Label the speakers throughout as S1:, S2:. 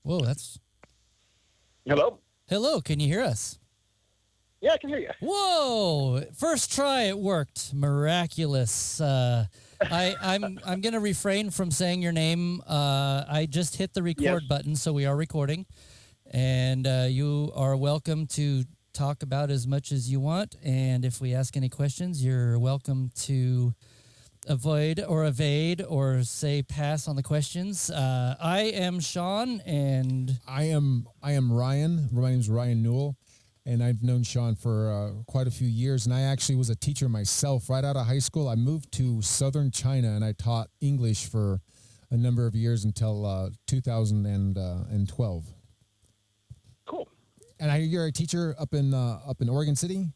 S1: Whoa, that's
S2: Hello?
S1: hello. Can you hear us?
S2: Yeah, I can hear you.
S1: Whoa! First try, it worked. Miraculous. I'm gonna refrain from saying your name. I just hit the
S2: Yes.
S1: record button, so we are recording, and you are welcome to talk about as much as you want. And if we ask any questions, you're welcome to avoid or evade or say pass on the questions. I am Sean, and
S3: I am Ryan. My name's Ryan Newell, and I've known Sean for quite a few years. And I actually was a teacher myself. Right out of high school, I moved to southern China, and I taught English for a number of years until 2012.
S2: Cool.
S3: And you're a teacher up in Oregon City.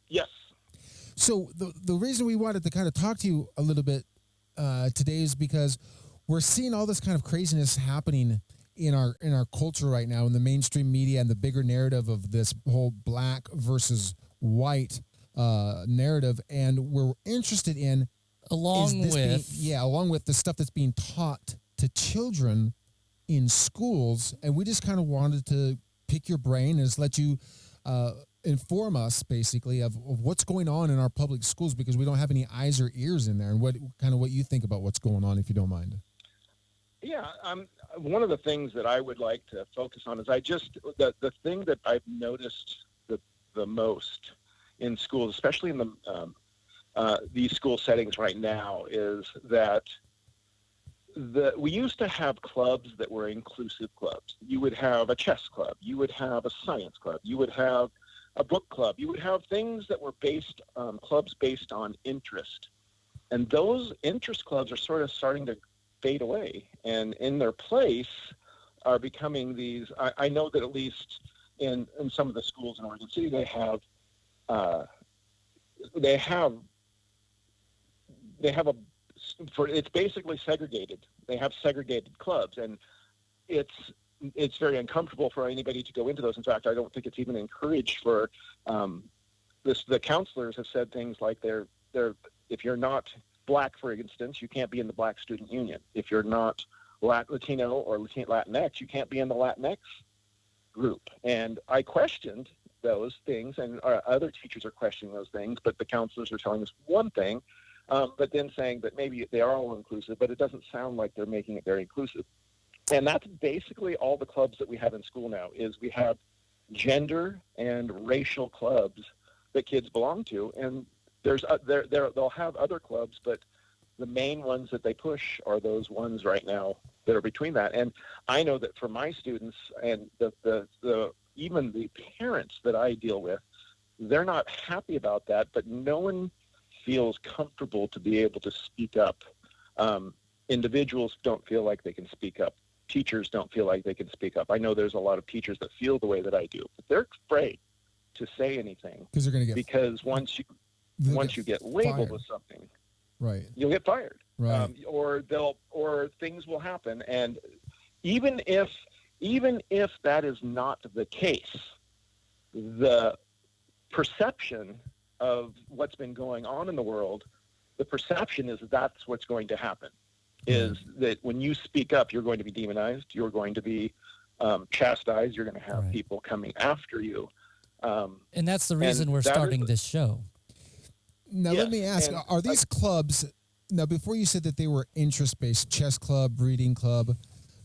S2: Yes.
S3: So the reason we wanted to kind of talk to you a little bit today is because we're seeing all this kind of craziness happening in our culture right now in the mainstream media and the bigger narrative of this whole black versus white narrative, and we're interested in
S1: along with
S3: along with the stuff that's being taught to children in schools, and we just kind of wanted to pick your brain and just let you inform us basically of what's going on in our public schools, because we don't have any eyes or ears in there, and what you think about what's going on, if you don't mind.
S2: Yeah. One of the things that I would like to focus on is the thing that I've noticed the most in schools, especially in these school settings right now, is that we used to have clubs that were inclusive clubs. You would have a chess club, you would have a science club, you would have a book club, you would have things that were clubs based on interest. And those interest clubs are sort of starting to fade away, and in their place are becoming these. I know that at least in some of the schools in Oregon City, they have it's basically segregated. They have segregated clubs, and it's very uncomfortable for anybody to go into those. In fact, I don't think it's even encouraged for the counselors have said things like they're if you're not Black, for instance, you can't be in the Black Student Union. If you're not Latino or Latinx, you can't be in the Latinx group. And I questioned those things, and other teachers are questioning those things, but the counselors are telling us one thing, but then saying that maybe they are all inclusive, but it doesn't sound like they're making it very inclusive. And that's basically all the clubs that we have in school now. Is we have gender and racial clubs that kids belong to, and they'll have other clubs, but the main ones that they push are those ones right now that are between that. And I know that for my students and even the parents that I deal with, they're not happy about that, but no one feels comfortable to be able to speak up. Individuals don't feel like they can speak up. Teachers don't feel like they can speak up. I know there's a lot of teachers that feel the way that I do, but they're afraid to say anything
S3: Because they're going to get
S2: because once you get labeled with something,
S3: right,
S2: you'll get fired,
S3: right,
S2: or things will happen. And even if that is not the case, the perception of what's been going on in the world, the perception is that's what's going to happen. Is that when you speak up, you're going to be demonized, you're going to be chastised, you're going to have people coming after you.
S1: and that's the reason we're starting this show.
S3: Now, let me ask, are these clubs, now before you said that they were interest-based, chess club, reading club,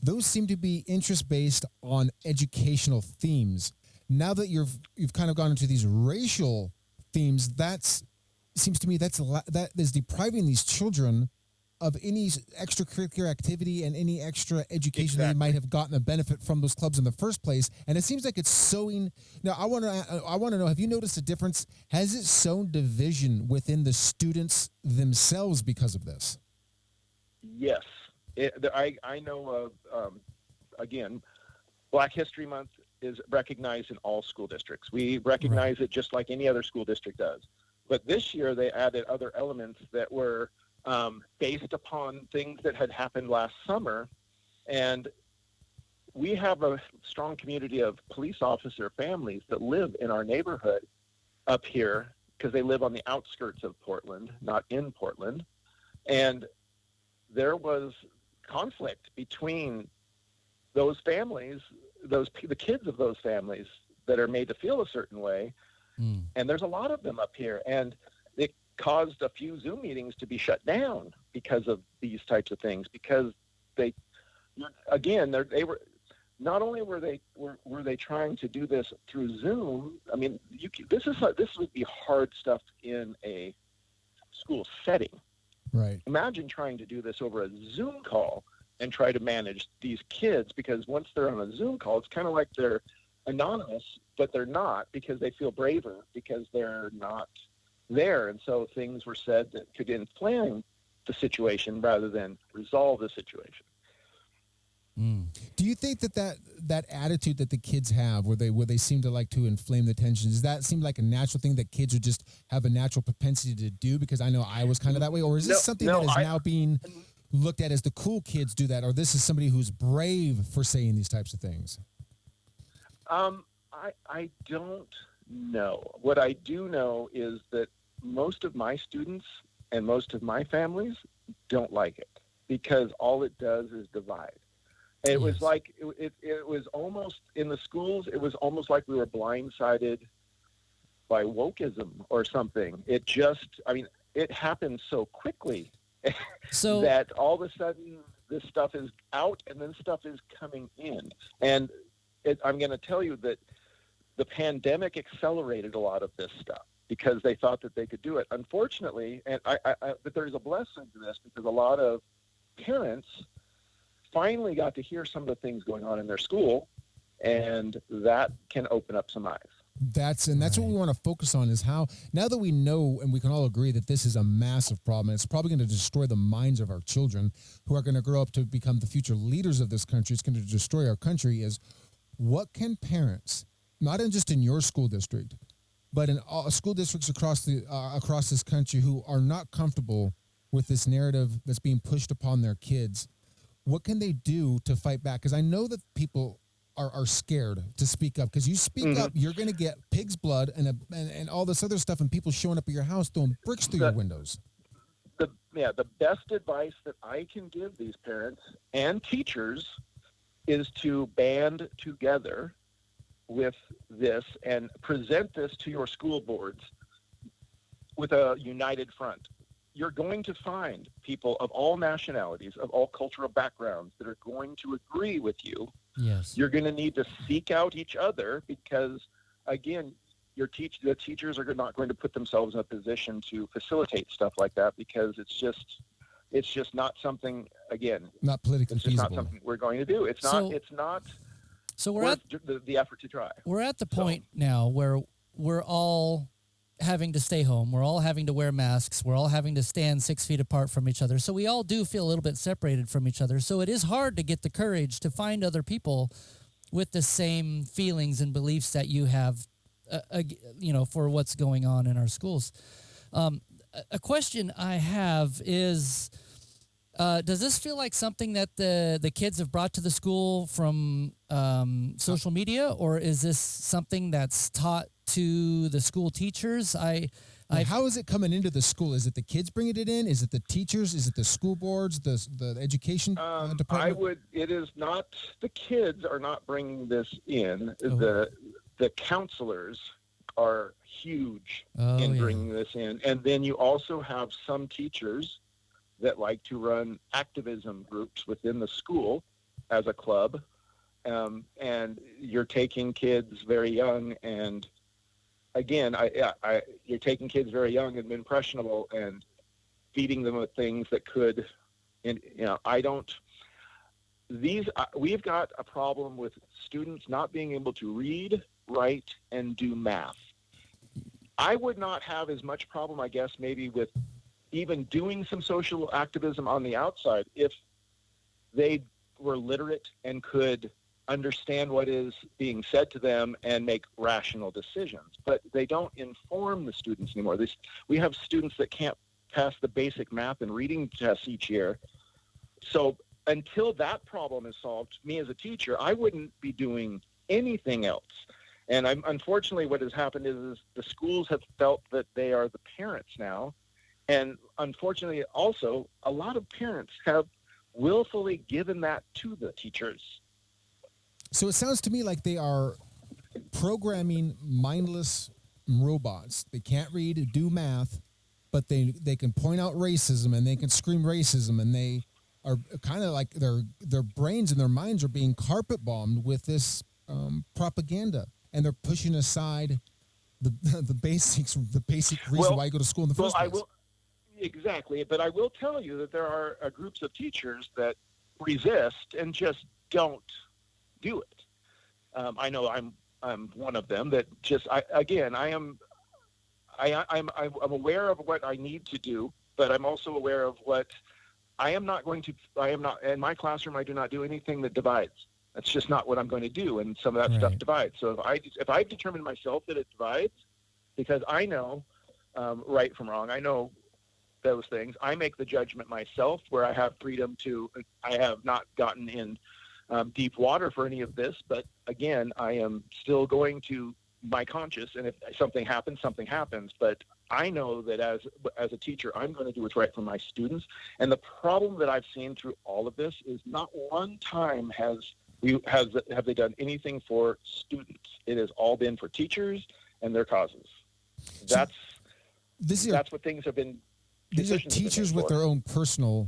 S3: those seem to be interest-based on educational themes. Now that you've kind of gone into these racial themes, seems to me that is depriving these children of any extracurricular activity and any extra education that they might have gotten a benefit from those clubs in the first place. And it seems like it's sowing. Now, I want to know, have you noticed a difference? Has it sown division within the students themselves because of this?
S2: Yes. I know of, again, Black History Month is recognized in all school districts. We recognize it just like any other school district does. But this year they added other elements that were based upon things that had happened last summer. And we have a strong community of police officer families that live in our neighborhood up here because they live on the outskirts of Portland, not in Portland. And there was conflict between those families, the kids of those families that are made to feel a certain way, and there's a lot of them up here, and it caused a few Zoom meetings to be shut down because of these types of things, because they were not only were they trying to do this through Zoom. I mean, this would be hard stuff in a school setting.
S3: Right.
S2: Imagine trying to do this over a Zoom call and try to manage these kids, because once they're on a Zoom call, it's kind of like they're anonymous, but they're not, because they feel braver because they're not there. And so things were said that could inflame the situation rather than resolve the situation.
S3: Do you think that attitude that the kids have, where they seem to like to inflame the tension, does that seem like a natural thing that kids would just have a natural propensity to do? Because I know I was kind of that way. Or is this something that is now being looked at as the cool kids do that, or this is somebody who's brave for saying these types of things?
S2: I don't know. What I do know is that most of my students and most of my families don't like it, because all it does is divide. It was like it was almost in the schools. It was almost like we were blindsided by wokeism or something. It happened so quickly that all of a sudden this stuff is out and then stuff is coming in. And I'm going to tell you that the pandemic accelerated a lot of this stuff because they thought that they could do it. Unfortunately, and but there's a blessing to this, because a lot of parents finally got to hear some of the things going on in their school, and that can open up some eyes. That's
S3: what we want to focus on, is how, now that we know and we can all agree that this is a massive problem, and it's probably going to destroy the minds of our children who are going to grow up to become the future leaders of this country. It's going to destroy our country. Is what can parents, not just in your school district, but in all school districts across this country, who are not comfortable with this narrative that's being pushed upon their kids, what can they do to fight back? Because I know that people are scared to speak up, because you speak up, you're going to get pig's blood and all this other stuff, and people showing up at your house throwing bricks through your windows.
S2: The best advice that I can give these parents and teachers is to band together with this and present this to your school boards with a united front. You're going to find people of all nationalities, of all cultural backgrounds, that are going to agree with you.
S1: Yes.
S2: You're going to need to seek out each other, because, again, the teachers are not going to put themselves in a position to facilitate stuff like that, because it's just not something, again,
S3: not politically
S2: it's just
S3: feasible.
S2: not something we're going to do. It's not
S1: so we're
S2: worth
S1: at
S2: the effort to try.
S1: We're at the point now where we're all having to stay home. We're all having to wear masks. We're all having to stand 6 feet apart from each other. So we all do feel a little bit separated from each other. So it is hard to get the courage to find other people with the same feelings and beliefs that you have, for what's going on in our schools. A question I have is, does this feel like something that the kids have brought to the school from social media, or is this something that's taught to the school teachers?
S3: How is it coming into the school? Is it the kids bringing it in? Is it the teachers? Is it the school boards? The education department?
S2: It is not. The kids are not bringing this in. The counselors are huge in bringing this in, and then you also have some teachers that like to run activism groups within the school as a club, and you're taking kids very young, and again, you're taking kids very young and impressionable and feeding them with things that could, we've got a problem with students not being able to read, write, and do math. I would not have as much problem, I guess, maybe with even doing some social activism on the outside if they were literate and could understand what is being said to them and make rational decisions. But they don't inform the students anymore. We have students that can't pass the basic math and reading tests each year. So until that problem is solved, me as a teacher, I wouldn't be doing anything else. And unfortunately, what has happened is the schools have felt that they are the parents now. And unfortunately, also, a lot of parents have willfully given that to the teachers.
S3: So it sounds to me like they are programming mindless robots. They can't read, do math, but they can point out racism and they can scream racism, and they are kind of like their brains and their minds are being carpet bombed with this propaganda, and they're pushing aside the basic reason why you go to school in the first place.
S2: Exactly, but I will tell you that there are groups of teachers that resist and just don't do it. I know I'm one of them that just I'm aware of what I need to do, but I'm also aware of what I am not in my classroom. I do not do anything that divides. That's just not what I'm going to do, and some of that stuff divides. So if I've determined myself that it divides, because I know right from wrong, I know those things. I make the judgment myself, where I have freedom to. I have not gotten in deep water for any of this, but again, I am still going to my conscience, and if something happens, something happens. But I know that as a teacher, I'm going to do what's right for my students. And the problem that I've seen through all of this is not one time have they done anything for students. It has all been for teachers and their causes. That's what things have been.
S3: These are teachers with their own personal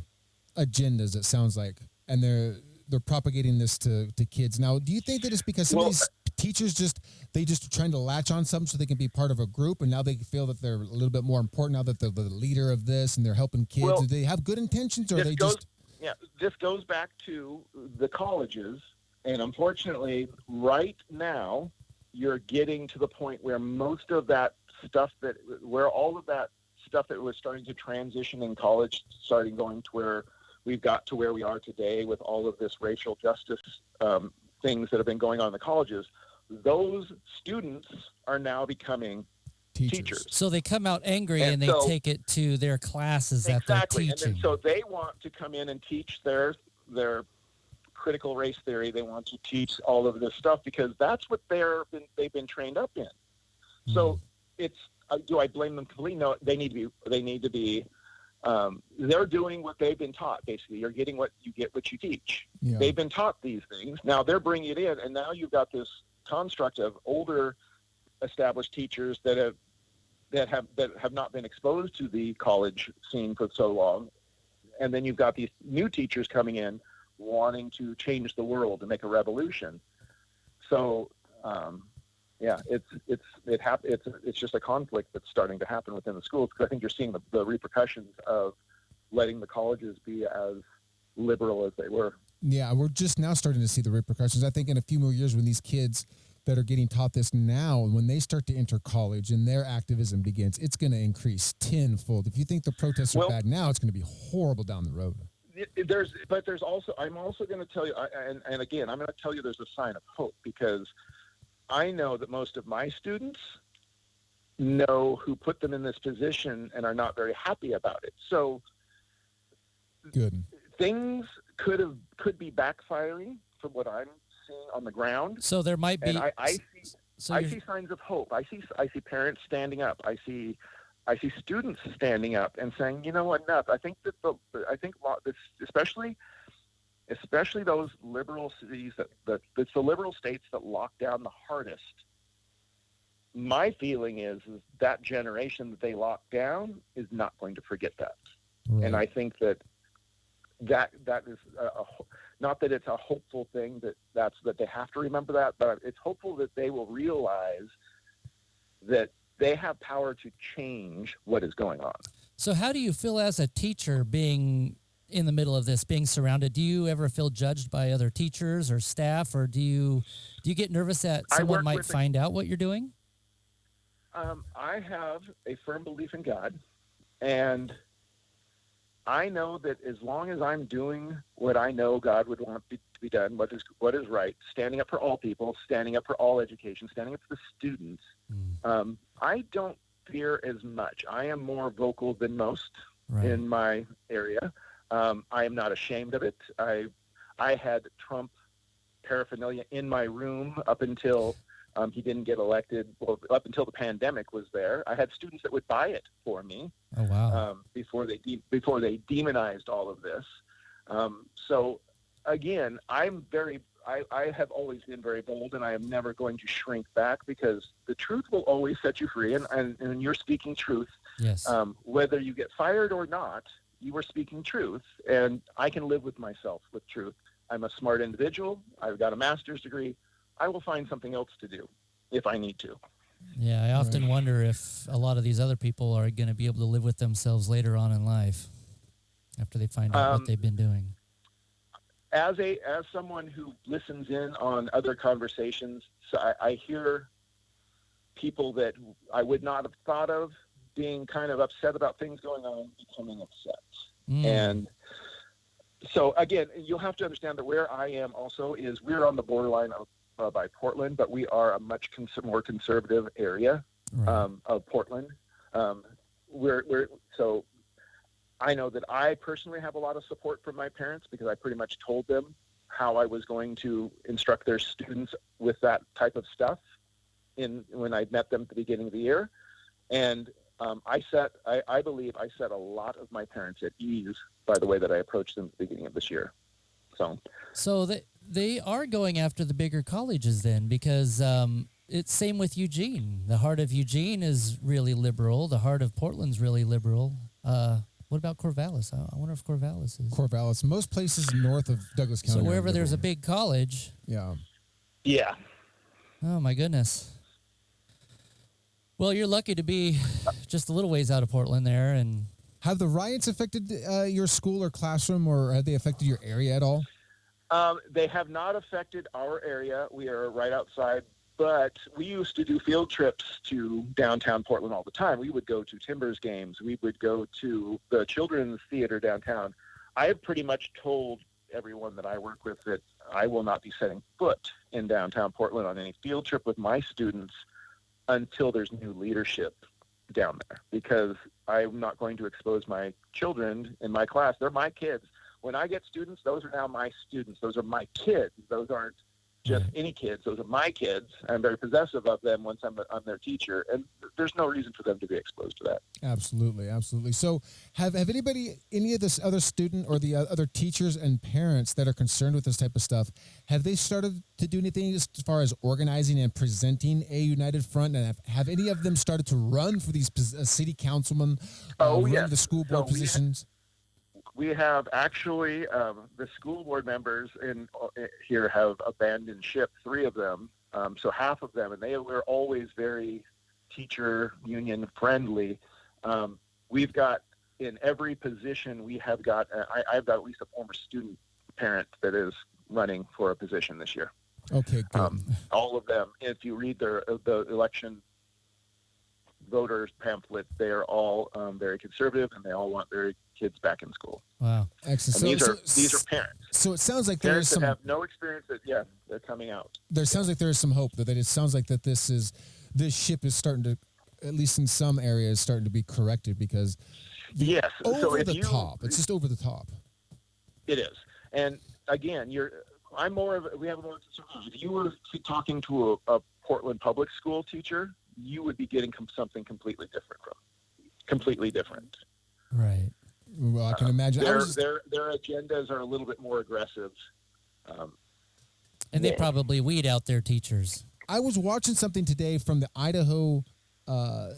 S3: agendas, it sounds like, and they're propagating this to kids. Now, do you think that it's because some of these teachers just are trying to latch on something so they can be part of a group, and now they feel that they're a little bit more important now that they're the leader of this and they're helping kids? Do they have good intentions, or
S2: this goes back to the colleges, and unfortunately, right now, you're getting to the point where most of that stuff all of that stuff that was starting to transition in college, starting going to where we've got to where we are today with all of this racial justice things that have been going on in the colleges, those students are now becoming teachers.
S1: So they come out angry and they take it to their classes that they're teaching.
S2: And then, so they want to come in and teach their critical race theory. They want to teach all of this stuff because that's what they've been trained up in. So it's do I blame them completely? No, they need to be. They're doing what they've been taught. Basically, you're getting what you teach. Yeah. They've been taught these things. Now they're bringing it in, and now you've got this construct of older, established teachers that have not been exposed to the college scene for so long, and then you've got these new teachers coming in, wanting to change the world and make a revolution. So. It's just a conflict that's starting to happen within the schools, because I think you're seeing the repercussions of letting the colleges be as liberal as they were.
S3: Yeah, we're just now starting to see the repercussions. I think in a few more years, when these kids that are getting taught this now, when they start to enter college and their activism begins, it's going to increase tenfold. If you think the protests are bad now, it's going to be horrible down the road.
S2: I'm also going to tell you, and again, I'm going to tell you there's a sign of hope, because I know that most of my students know who put them in this position and are not very happy about it. So
S3: good
S2: things could be backfiring from what I'm seeing on the ground.
S1: So there might be.
S2: And I see signs of hope. I see parents standing up. I see students standing up and saying, you know, enough. I think especially those liberal cities it's the liberal states that lock down the hardest. My feeling is that generation that they locked down is not going to forget that. Right. And I think that is not that it's a hopeful thing that they have to remember that, but it's hopeful that they will realize that they have power to change what is going on.
S1: So how do you feel as a teacher being in the middle of this, being surrounded? Do you ever feel judged by other teachers or staff, or do you get nervous that someone might find out what you're doing?
S2: I have a firm belief in God, and I know that as long as I'm doing what I know God would want to be done, what is right, standing up for all people, standing up for all education, standing up for the students, I don't fear as much. I am more vocal than most in my area. I am not ashamed of it. I had Trump paraphernalia in my room up until he didn't get elected. Well, up until the pandemic was there. I had students that would buy it for me.
S1: Oh wow!
S2: Before they demonized all of this. So again, I'm very I have always been very bold, and I am never going to shrink back, because the truth will always set you free. And you're speaking truth.
S1: Yes.
S2: Whether you get fired or not, you are speaking truth. And I can live with myself with truth. I'm a smart individual. I've got a master's degree. I will find something else to do if I need to.
S1: Yeah, I often wonder if a lot of these other people are going to be able to live with themselves later on in life after they find out what they've been doing.
S2: As someone who listens in on other conversations, so I hear people that I would not have thought of being kind of upset about things going on, becoming upset. And so again, you'll have to understand that where I am also is we're on the borderline of by Portland, but we are a much more conservative area of Portland. So I know that I personally have a lot of support from my parents, because I pretty much told them how I was going to instruct their students with that type of stuff when I met them at the beginning of the year. And I believe I set a lot of my parents at ease by the way that I approached them at the beginning of this year. So
S1: they are going after the bigger colleges then, because it's same with Eugene. The heart of Eugene is really liberal. The heart of Portland's really liberal. What about Corvallis? I wonder if Corvallis is.
S3: Corvallis. Most places north of Douglas County.
S1: So wherever there's a big college.
S3: Yeah.
S2: Yeah.
S1: Oh, my goodness. Well, you're lucky to be just a little ways out of Portland there. And
S3: have the riots affected your school or classroom, or have they affected your area at all?
S2: They have not affected our area. We are right outside. But we used to do field trips to downtown Portland all the time. We would go to Timbers games. We would go to the Children's Theater downtown. I have pretty much told everyone that I work with that I will not be setting foot in downtown Portland on any field trip with my students until there's new leadership down there, because I'm not going to expose my children in my class. They're my kids. When I get students, those are now my students. Those are my kids. Those aren't just any kids. Those are my kids. I'm very possessive of them once I'm their teacher, and there's no reason for them to be exposed to that.
S3: Absolutely, absolutely. So have any of this other student or the other teachers and parents that are concerned with this type of stuff, have they started to do anything as far as organizing and presenting a united front? And have any of them started to run for these city councilmen, run the school board positions?
S2: We have actually, the school board members here have abandoned ship, 3 of them, so half of them, and they were always very teacher union friendly. We've got, in every position, I've got at least a former student parent that is running for a position this year.
S3: Okay, good.
S2: All of them, if you read the election voters pamphlet, they are all very conservative, and they all want their kids back in school.
S1: Wow,
S3: excellent.
S2: These are parents.
S3: So it sounds like
S2: parents that have no experience. They're coming out.
S3: There sounds like there is some hope, though. That it sounds like that this ship is starting to, at least in some areas, starting to be corrected, because
S2: yes,
S3: over the top. It's just over the top.
S2: It is, and again, we have more concern. If you were talking to a Portland public school teacher, you would be getting something completely different.
S1: Right.
S3: Well, I can imagine.
S2: Their agendas are a little bit more aggressive.
S1: And they probably weed out their teachers.
S3: I was watching something today from the Idaho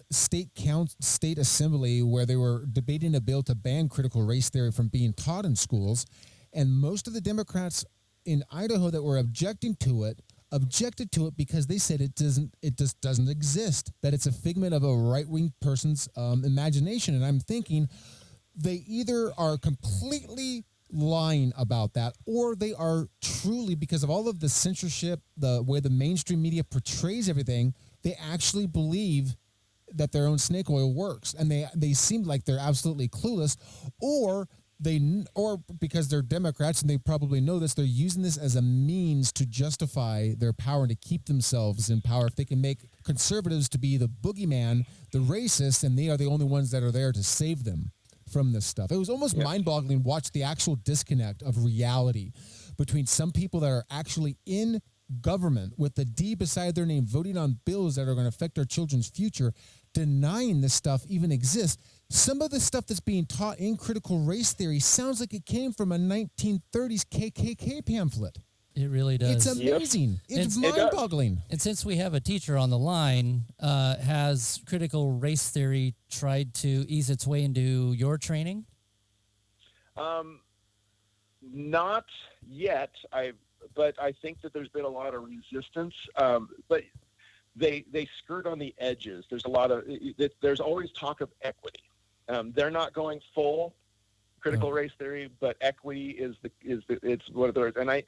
S3: State Assembly, where they were debating a bill to ban critical race theory from being taught in schools. And most of the Democrats in Idaho that were objected to it because they said it just doesn't exist, that it's a figment of a right-wing person's imagination. And I'm thinking they either are completely lying about that, or they are truly, because of all of the censorship, the way the mainstream media portrays everything, they actually believe that their own snake oil works, and they seem like they're absolutely clueless, or because they're Democrats and they probably know this, they're using this as a means to justify their power and to keep themselves in power. If they can make conservatives to be the boogeyman, the racist, and they are the only ones that are there to save them from this stuff. It was almost mind-boggling to watch the actual disconnect of reality between some people that are actually in government with the D beside their name, voting on bills that are going to affect our children's future, denying this stuff even exists. Some of the stuff that's being taught in critical race theory sounds like it came from a 1930s KKK pamphlet.
S1: It really does.
S3: It's amazing.
S2: Yep.
S3: It's mind-boggling.
S1: And since we have a teacher on the line, has critical race theory tried to ease its way into your training?
S2: Not yet. But I think that there's been a lot of resistance. But they skirt on the edges. There's always talk of equity. They're not going full critical race theory, but equity it's one of the words. And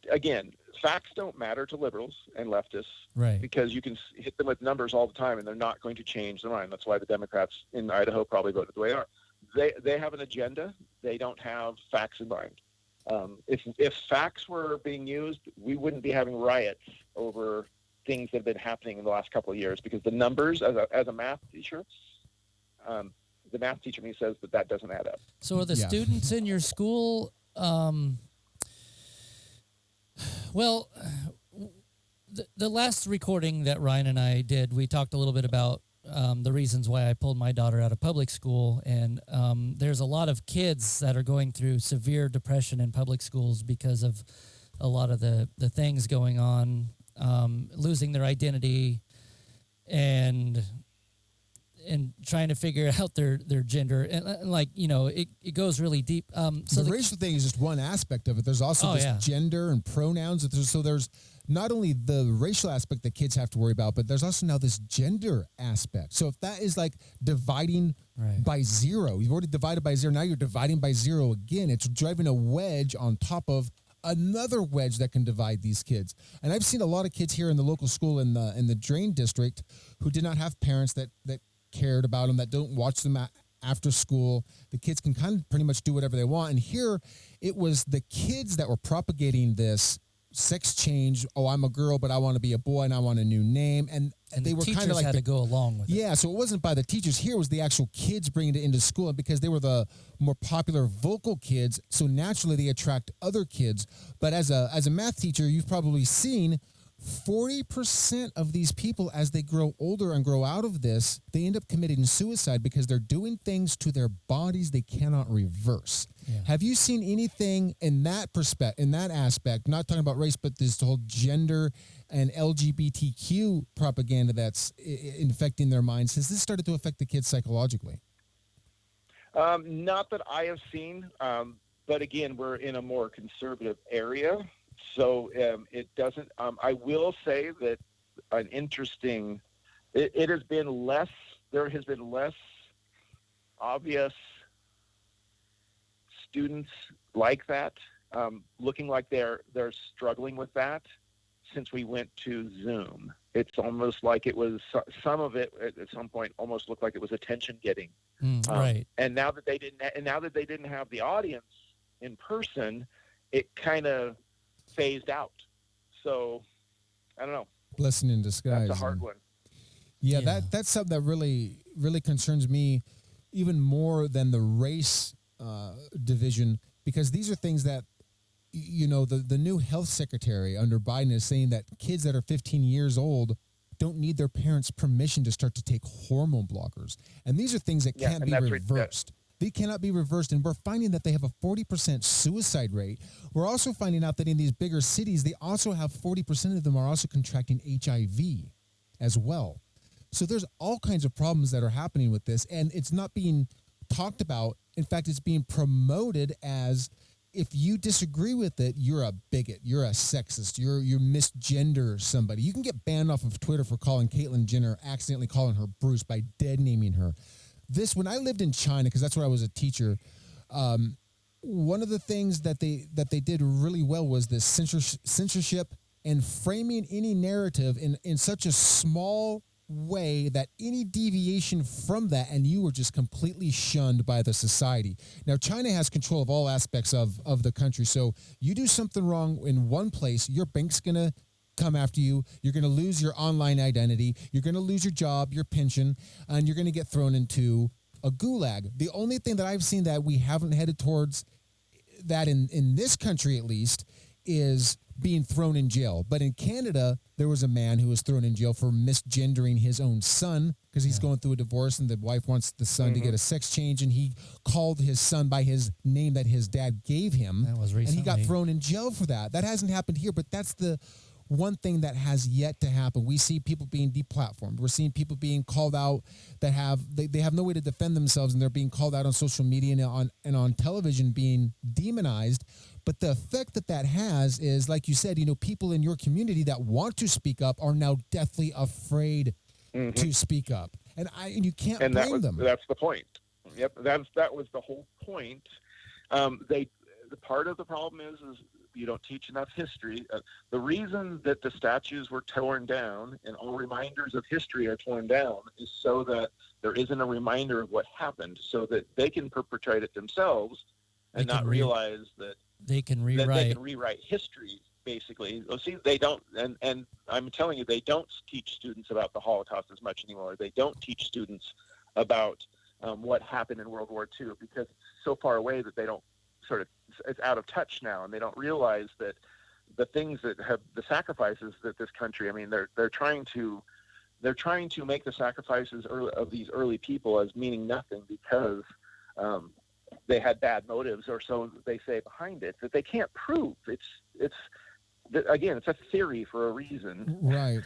S2: again, facts don't matter to liberals and leftists,
S1: right?
S2: Because you can hit them with numbers all the time, and they're not going to change their mind. That's why the Democrats in Idaho probably voted the way they are. They have an agenda. They don't have facts in mind. If facts were being used, we wouldn't be having riots over things that have been happening in the last couple of years, because the numbers, as a math teacher, the math teacher me says that doesn't add up.
S1: So are the students in your school, well, the last recording that Ryan and I did, we talked a little bit about the reasons why I pulled my daughter out of public school. And there's a lot of kids that are going through severe depression in public schools because of a lot of the things going on, losing their identity and trying to figure out their gender. And like, it goes really deep.
S3: So the racial thing is just one aspect of it. There's also gender and pronouns. So there's not only the racial aspect that kids have to worry about, but there's also now this gender aspect. So if that is like dividing by zero, you've already divided by zero, now you're dividing by zero again. It's driving a wedge on top of another wedge that can divide these kids. And I've seen a lot of kids here in the local school in the Drain district who did not have parents that cared about them, that don't watch them after school. The kids can kind of pretty much do whatever they want. And here it was the kids that were propagating this sex change. Oh, I'm a girl, but I want to be a boy and I want a new name. And they were kind of like
S1: had to go along with it.
S3: Yeah, so it wasn't by the teachers. Here was the actual kids bringing it into school, and because they were the more popular vocal kids, so naturally they attract other kids. But as a math teacher, you've probably seen 40% of these people, as they grow older and grow out of this, they end up committing suicide because they're doing things to their bodies they cannot reverse. Yeah. Have you seen anything in that in that aspect, not talking about race, but this whole gender and LGBTQ propaganda that's infecting their minds? Has this started to affect the kids psychologically?
S2: Not that I have seen, but again, we're in a more conservative area. So it doesn't. I will say that an interesting. It has been less. There has been less obvious students like that, looking like they're struggling with that since we went to Zoom. It's almost like it was some of it at some point almost looked like it was attention getting.
S1: Right.
S2: And now that they didn't have the audience in person, it kind of phased out. So I don't know.
S3: Blessing in disguise.
S2: That's a hard one.
S3: Yeah, that's something that really, really concerns me even more than the race division, because these are things that, the new health secretary under Biden is saying that kids that are 15 years old don't need their parents' permission to start to take hormone blockers. And these are things that can't be reversed. They cannot be reversed, and we're finding that they have a 40% suicide rate. We're also finding out that in these bigger cities, they also have 40% of them are also contracting HIV as well. So there's all kinds of problems that are happening with this, and it's not being talked about. In fact, it's being promoted as if you disagree with it, you're a bigot, you're a sexist, you misgender somebody. You can get banned off of Twitter for calling Caitlyn Jenner, accidentally calling her Bruce by dead naming her. When I lived in China, because that's where I was a teacher, one of the things that they did really well was this censorship and framing any narrative in such a small way that any deviation from that, and you were just completely shunned by the society. Now, China has control of all aspects of the country, so you do something wrong in one place, your bank's going to come after you. You're going to lose your online identity. You're going to lose your job, your pension, and you're going to get thrown into a gulag. The only thing that I've seen that we haven't headed towards that in this country, at least, is being thrown in jail. But in Canada, there was a man who was thrown in jail for misgendering his own son because he's going through a divorce and the wife wants the son to get a sex change, and he called his son by his name that his dad gave him.
S1: That was recently.
S3: And he got thrown in jail for that. That hasn't happened here, but that's the one thing that has yet to happen. We see people being deplatformed. We're seeing people being called out that they have no way to defend themselves, and they're being called out on social media and on television, being demonized. But the effect that has is, like you said, people in your community that want to speak up are now deathly afraid to speak up, and you can't blame them.
S2: That's the point. Yep, that was the whole point. The part of the problem is you don't teach enough history. The reason that the statues were torn down and all reminders of history are torn down is so that there isn't a reminder of what happened, so that they can perpetrate it themselves and not realize that
S1: they can rewrite.
S2: That they can rewrite history, basically. Well, see, they don't, and I'm telling you, they don't teach students about the Holocaust as much anymore. They don't teach students about what happened in World War II because it's so far away that they don't it's out of touch now, and they don't realize that the things that have the sacrifices that this country, they're trying to make the sacrifices of these early people as meaning nothing because they had bad motives, or so they say behind it, that they can't prove. It's a theory for a reason,
S3: right?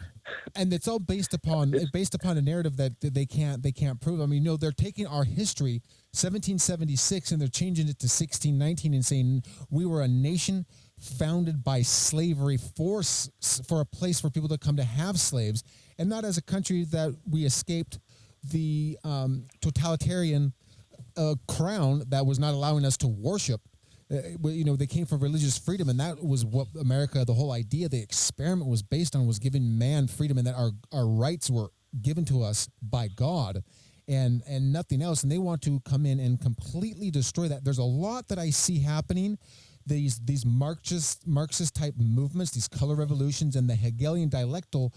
S3: And it's all based upon a narrative that they can't prove. They're taking our history, 1776, and they're changing it to 1619 and saying we were a nation founded by slavery for a place for people to come to have slaves, and not as a country that we escaped the totalitarian crown that was not allowing us to worship. They came for religious freedom, and that was what America, the whole idea, the experiment was based on, was giving man freedom, and that our rights were given to us by God and nothing else. And they want to come in and completely destroy that. There's a lot that I see happening, these Marxist type movements, these color revolutions, and the Hegelian dialectal,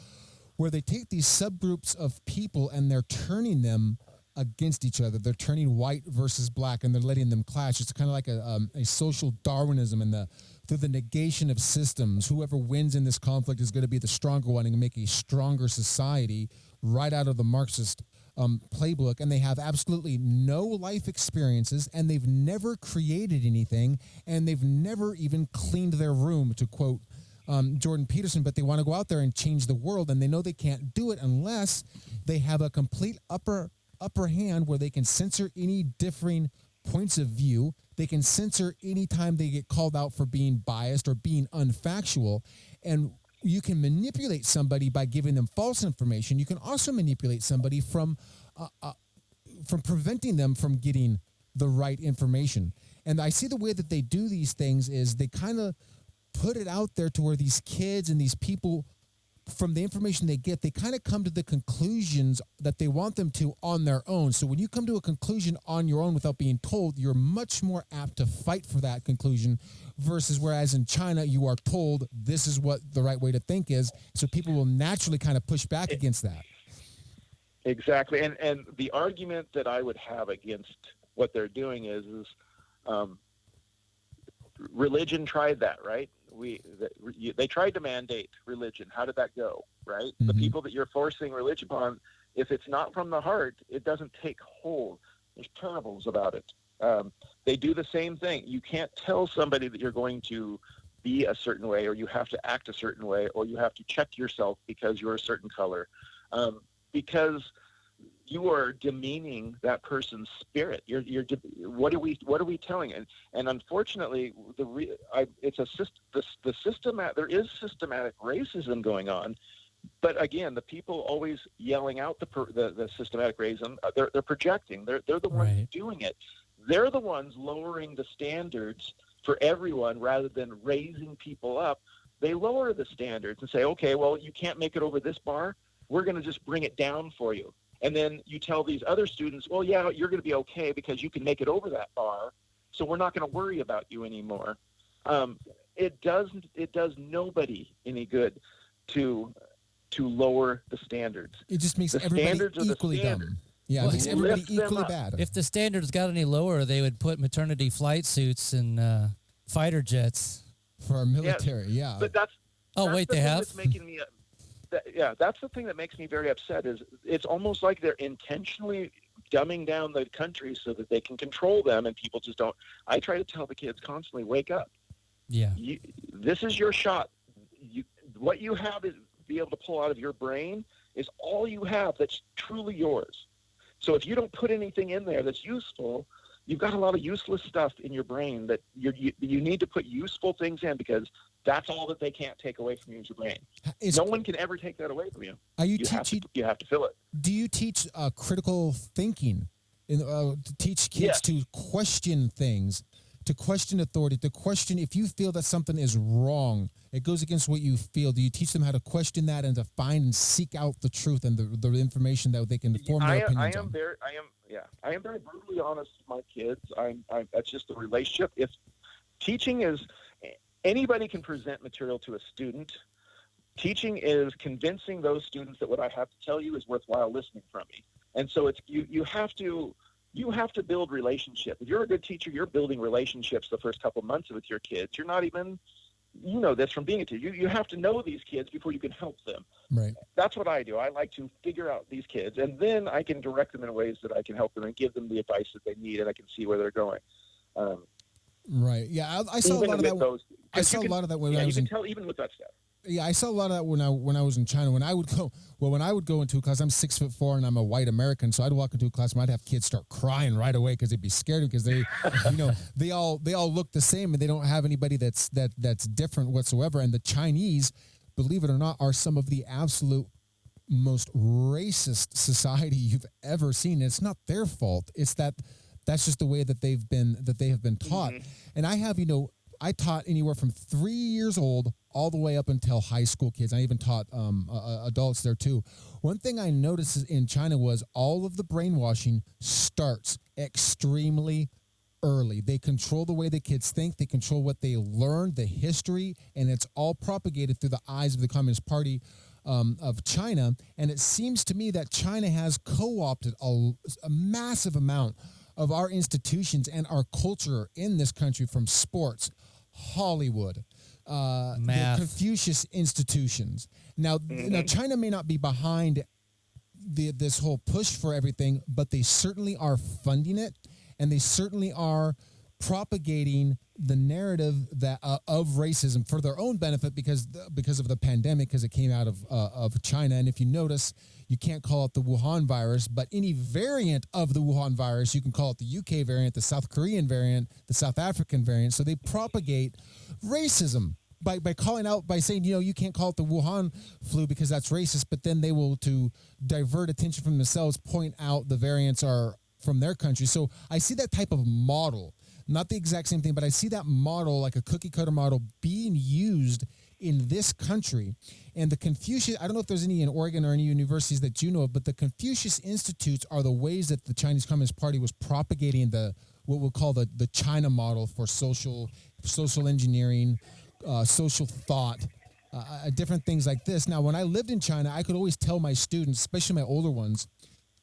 S3: where they take these subgroups of people and they're turning them against each other. They're turning white versus black, and they're letting them clash. It's kind of like a social Darwinism, and through the negation of systems, whoever wins in this conflict is going to be the stronger one and make a stronger society right out of the Marxist playbook. And they have absolutely no life experiences, and they've never created anything, and they've never even cleaned their room, to quote Jordan Peterson, but they want to go out there and change the world, and they know they can't do it unless they have a complete upper hand where they can censor any differing points of view. They can censor any time they get called out for being biased or being unfactual. And you can manipulate somebody by giving them false information. You can also manipulate somebody from preventing them from getting the right information. And I see the way that they do these things is they kind of put it out there to where these kids and these people, from the information they get, they kind of come to the conclusions that they want them to on their own. So when you come to a conclusion on your own without being told, you're much more apt to fight for that conclusion versus whereas in China, you are told this is what the right way to think is. So people will naturally kind of push back against that.
S2: Exactly. And the argument that I would have against what they're doing is religion tried that, right? They tried to mandate religion. How did that go, right? Mm-hmm. The people that you're forcing religion upon, if it's not from the heart, it doesn't take hold. There's parables about it. They do the same thing. You can't tell somebody that you're going to be a certain way, or you have to act a certain way, or you have to check yourself because you're a certain color, because you are demeaning that person's spirit. What are we telling? And unfortunately, it's the systematic. There is systematic racism going on, but again, the people always yelling out the systematic racism. They're projecting. They're the ones doing it. They're the ones lowering the standards for everyone rather than raising people up. They lower the standards and say, okay, well, you can't make it over this bar. We're going to just bring it down for you. And then you tell these other students, well, yeah, you're going to be okay because you can make it over that bar, so we're not going to worry about you anymore. It does nobody any good to lower the standards.
S3: It just makes everybody equally dumb. Yeah, it makes everybody equally bad.
S1: If the standards got any lower, they would put maternity flight suits and fighter jets
S3: for our military. Yeah.
S2: But that's
S1: wait,
S2: the
S1: they
S2: thing
S1: have?
S2: that's making me that's the thing that makes me very upset. Is it's almost like they're intentionally dumbing down the country so that they can control them, and people just don't. I try to tell the kids constantly, wake up.
S1: Yeah.
S2: This is your shot. What you have is be able to pull out of your brain is all you have that's truly yours. So if you don't put anything in there that's useful, you've got a lot of useless stuff in your brain that you need to put useful things in, because that's all that they can't take away from you is your brain. No one can ever take that away from you.
S3: Are you
S2: teaching? You have to fill it.
S3: Do you teach critical thinking? To teach kids to question things, to question authority, to question if you feel that something is wrong, it goes against what you feel. Do you teach them how to question that and to find and seek out the truth and the information that they can form their opinions on?
S2: I am very brutally honest with my kids. That's just the relationship. If teaching is, anybody can present material to a student. Teaching is convincing those students that what I have to tell you is worthwhile listening from me. And so it's you have to build relationship. If you're a good teacher, you're building relationships the first couple months with your kids. You're not even, this from being a teacher. You have to know these kids before you can help them.
S3: Right.
S2: That's what I do. I like to figure out these kids, and then I can direct them in ways that I can help them and give them the advice that they need, and I can see where they're going.
S3: Right. Yeah, I saw a lot of that. I saw a lot of that when I was
S2: you can tell even with that stuff.
S3: Yeah, I saw a lot of that when I was in China. When I would go into a class, I'm 6'4" and I'm a white American, so I'd walk into a class and I'd have kids start crying right away because they'd be scared because they, they all look the same and they don't have anybody that's different whatsoever. And the Chinese, believe it or not, are some of the absolute most racist society you've ever seen. It's not their fault. It's that's just the way that they have been taught. Mm-hmm. And I have, I taught anywhere from 3 years old all the way up until high school kids. I even taught adults there too. One thing I noticed in China was all of the brainwashing starts extremely early. They control the way the kids think. They control what they learn, the history, and it's all propagated through the eyes of the Communist Party of China. And it seems to me that China has co-opted a massive amount of our institutions and our culture in this country, from sports, Hollywood, the Confucius institutions. Now, China may not be behind this whole push for everything, but they certainly are funding it, and they certainly are propagating the narrative that of racism for their own benefit because of the pandemic, because it came out of China. And if you notice, you can't call it the Wuhan virus, but any variant of the Wuhan virus, you can call it the UK variant, the South Korean variant, the South African variant. So they propagate racism by calling out, by saying, you can't call it the Wuhan flu because that's racist, but then they will, to divert attention from themselves, point out the variants are from their country. So I see that type of model, not the exact same thing, but I see that model, like a cookie cutter model, being used in this country. And the Confucius, I don't know if there's any in Oregon or any universities that you know of, but the Confucius Institutes are the ways that the Chinese Communist Party was propagating what we'll call the China model for social engineering, social thought, different things like this. Now, when I lived in China, I could always tell my students, especially my older ones,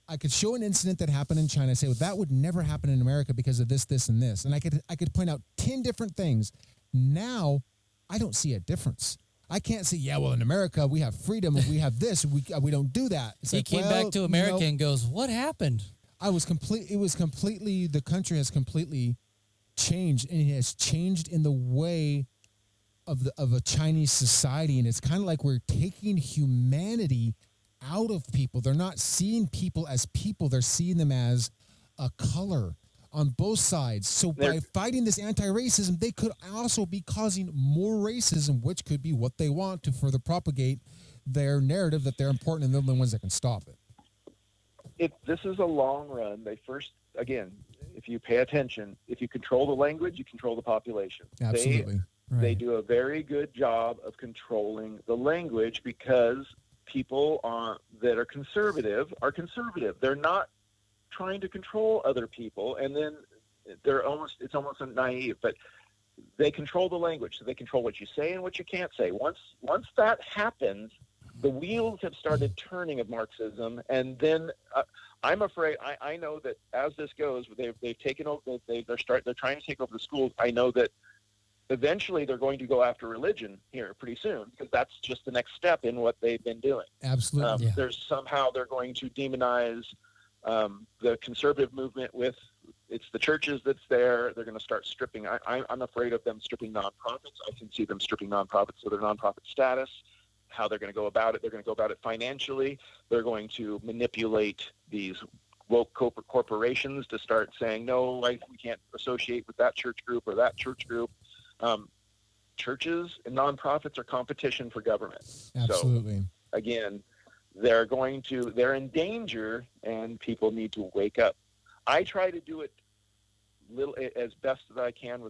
S3: I could show an incident that happened in China, say, well, that would never happen in America because of this, this, and this. And I could point out 10 different things. Now, I don't see a difference. I can't say, in America, we have freedom and we have this. We don't do that. It's
S1: he came back to America and goes, what happened?
S3: The country has completely changed, and it has changed in the way of a Chinese society. And it's kind of like we're taking humanity out of people. They're not seeing people as people. They're seeing them as a color on both sides. So by fighting this anti-racism, they could also be causing more racism, which could be what they want to further propagate their narrative that they're important and they're the ones that can stop it.
S2: This is a long run. If you pay attention, if you control the language, you control the population.
S3: Absolutely.
S2: They do a very good job of controlling the language because people that are conservative. They're not trying to control other people, and then it's almost naive, but they control the language, so they control what you say and what you can't say. Once that happens, the wheels have started turning of Marxism, and then I'm afraid I know that as this goes, they've taken over. They're trying to take over the schools. I know that eventually they're going to go after religion here pretty soon, because that's just the next step in what they've been doing.
S3: Absolutely.
S2: They're going to demonize the conservative movement with it's the churches that's there. They're going to start stripping. I'm afraid of them stripping nonprofits. I can see them stripping nonprofits of their nonprofit status. How they're going to go about it. They're going to go about it financially. They're going to manipulate these woke corporations to start saying, no, we can't associate with that church group or that church group. Churches and nonprofits are competition for government.
S3: Absolutely.
S2: So, again, they're in danger, and people need to wake up. I try to do it as best that I can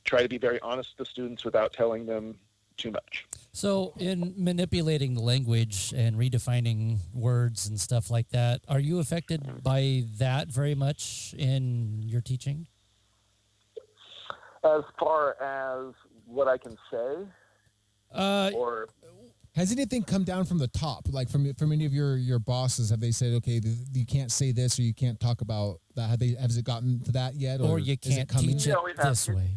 S2: try to be very honest with the students without telling them too much.
S1: So in manipulating the language and redefining words and stuff like that, are you affected by that very much in your teaching?
S2: As far as what I can say? Or
S3: has anything come down from the top, like from any of your bosses? Have they said, okay, you can't say this or you can't talk about that? Has it gotten to that yet?
S1: Or you can't teach it this way?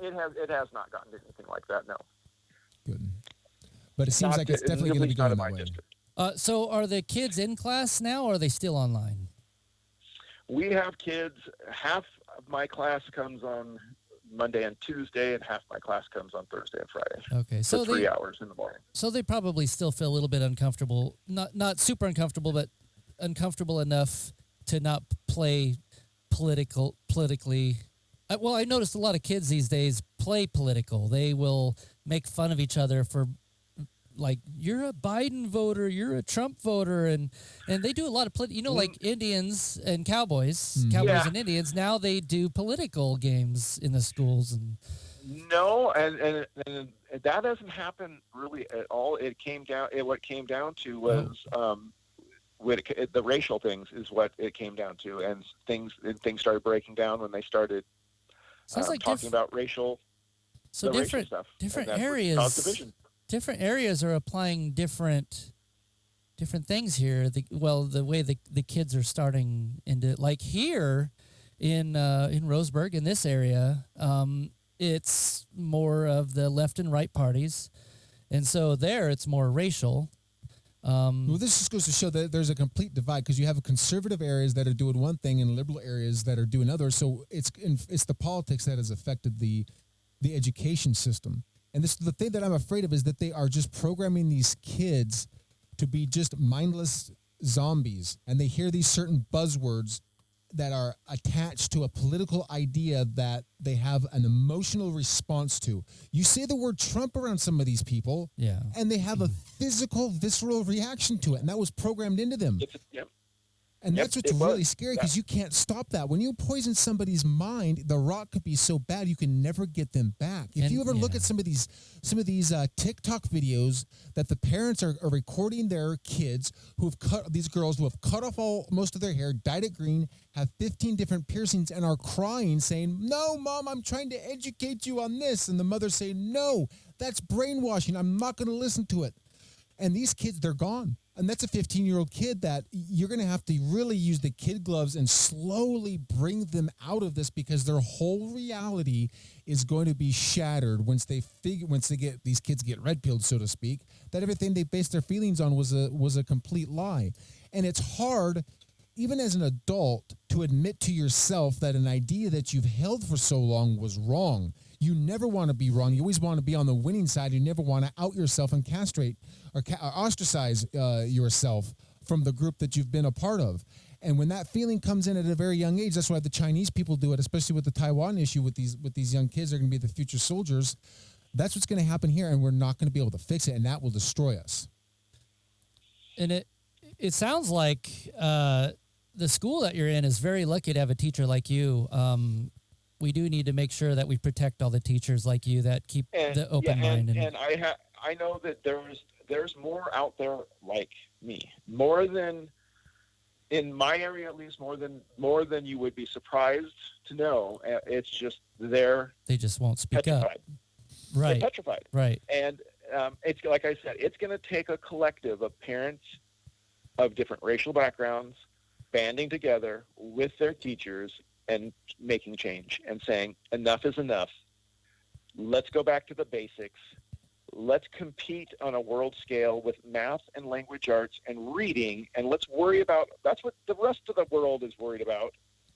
S2: It has not gotten to anything like that, no.
S3: Good. But it seems like it's definitely going to be going that way.
S1: So are the kids in class now, or are they still online?
S2: We have kids. Half of my class comes on Monday and Tuesday, and half my class comes on Thursday and Friday.
S1: Okay, so
S2: 3 hours in the morning.
S1: So they probably still feel a little bit uncomfortable, not super uncomfortable, but uncomfortable enough to not play politically. Well, I noticed a lot of kids these days play political. They will make fun of each other for, like, you're a Biden voter, you're a Trump voter, and they do a lot of like Indians and Cowboys and Indians. Now they do political games in the schools. And
S2: no, and that doesn't happen really at all. What it came down to was the racial things is what it came down to, and things started breaking down when they started talking about racial.
S1: So different
S2: stuff.
S1: Different areas. Different areas are applying different things here. The way the kids are starting into, like here in Roseburg, in this area, it's more of the left and right parties, and so there it's more racial.
S3: Well, this just goes to show that there's a complete divide, because you have conservative areas that are doing one thing and liberal areas that are doing other. So it's the politics that has affected the education system. And the thing that I'm afraid of is that they are just programming these kids to be just mindless zombies, and they hear these certain buzzwords that are attached to a political idea that they have an emotional response to. You say the word Trump around some of these people, and they have a physical, visceral reaction to it, and that was programmed into them. And that's what's really scary, because you can't stop that. When you poison somebody's mind, the rot could be so bad you can never get them back. If you ever look at some of these TikTok videos that the parents are recording their kids these girls who have cut off most of their hair, dyed it green, have 15 different piercings, and are crying, saying, "No, Mom, I'm trying to educate you on this," and the mother saying, "No, that's brainwashing. I'm not going to listen to it." And these kids, they're gone. And that's a 15-year-old kid that you're going to have to really use the kid gloves and slowly bring them out of this, because their whole reality is going to be shattered once these kids get red-pilled, so to speak, that everything they based their feelings on was a complete lie. And it's hard, even as an adult, to admit to yourself that an idea that you've held for so long was wrong. You never want to be wrong. You always want to be on the winning side. You never want to out yourself and castrate or ostracize yourself from the group that you've been a part of. And when that feeling comes in at a very young age, that's why the Chinese people do it, especially with the Taiwan issue with these young kids. They're going to be the future soldiers. That's what's going to happen here, and we're not going to be able to fix it, and that will destroy us.
S1: And it sounds like the school that you're in is very lucky to have a teacher like you. We do need to make sure that we protect all the teachers like you that keep the open mind.
S2: And I know that there's more out there like me, more than in my area, at least more than you would be surprised to know. It's just they
S1: just won't speak
S2: petrified.
S1: Up. Right.
S2: They're petrified.
S1: Right.
S2: And it's like I said, it's going to take a collective of parents of different racial backgrounds banding together with their teachers and making change and saying enough is enough. Let's go back to the basics. Let's compete on a world scale with math and language arts and reading, and let's worry about, that's what the rest of the world is worried about.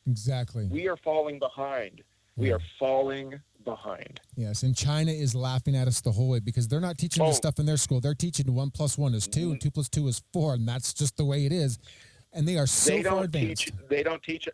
S3: Exactly.
S2: We are falling behind. We are falling behind.
S3: Yes, and China is laughing at us the whole way because they're not teaching this stuff in their school. They're teaching 1 + 1 is 2 and 2 + 2 is 4, and that's just the way it is. And they are so far advanced.
S2: They don't teach